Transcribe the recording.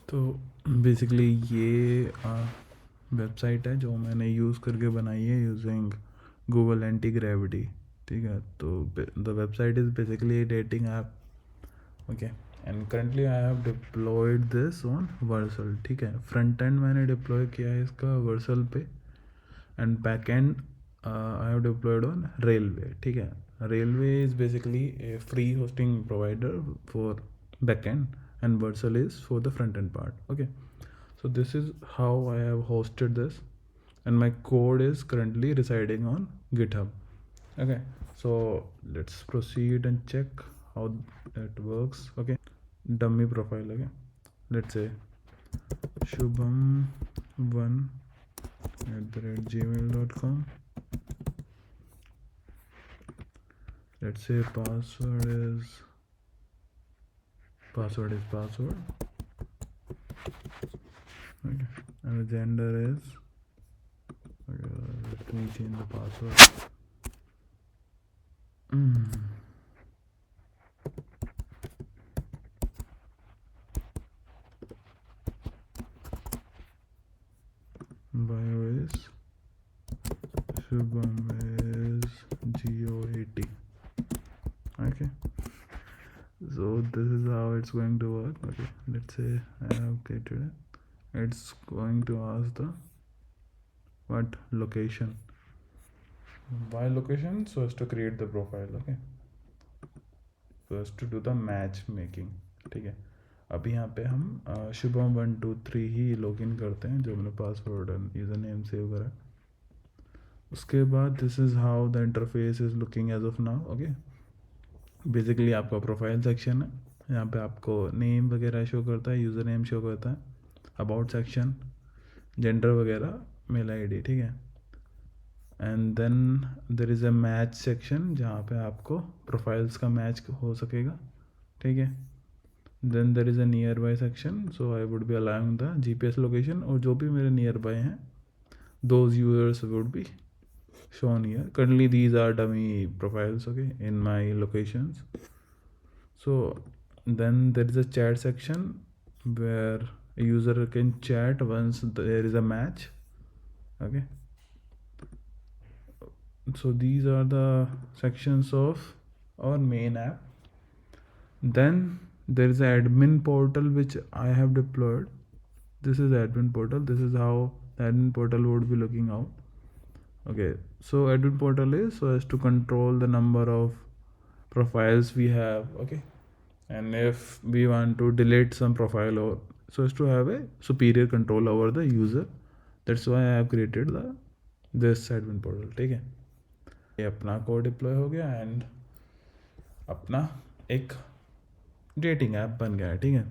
तो बेसिकली ये वेबसाइट है जो मैंने यूज़ करके बनाई है यूजिंग गूगल एंटी ग्रेविटी, ठीक है। तो the website is basically dating app, okay. And currently I have deployed this on Vercel, ठीक है। फ्रंट एंड मैंने डिप्लॉय किया है इसका वर्सल पे, and back and I have diploid on railway, ठीक है। Railway is basically A free hosting provider for back and Vercel is for the front end part, okay. So this is how I have hosted this, and my code is currently residing on GitHub, okay. So let's proceed and check how it works, okay. Dummy profile, okay. Let's say shubham1@gmail.com. Let's say password is password, okay. And the gender is, okay, let me change the password. Bio is Shubham is GOAT, okay. So this is how it's going to work, okay. Let's say I have created it. It's going to ask the what location, why location, so as to create the profile, okay, so as to do the match making, ठीक है। अभी यहाँ पे हम शुभम 123 ही login करते हैं, जो मैंने password and user name save करा। उसके बाद this is how the interface is looking as of now, okay. Basically आपका प्रोफाइल सेक्शन है, यहाँ पे आपको नेम वगैरह शो करता है, यूज़र नेम शो करता है, अबाउट सेक्शन, जेंडर वगैरह, मेल आईडी, ठीक है। And then there is a match section जहाँ पे आपको प्रोफाइल्स का मैच हो सकेगा, ठीक है। Then there is a nearby section, so I would be allowing the GPS location, और जो भी मेरे नियर बाय हैं those users would be shown here. Currently these are dummy profiles, okay, in my locations. So then there is a chat section where a user can chat once there is a match, okay. So these are the sections of our main app. Then there is an admin portal which I have deployed. This is the admin portal. This is how the admin portal would be looking out, okay. So admin portal is so as to control the number of profiles we have, okay. And if we want to delete some profile, or so as to have a superior control over the user, that's why I have created the this admin portal, ठीक है। ये अपना code deploy हो गया and अपना एक dating app बन गया है, ठीक है।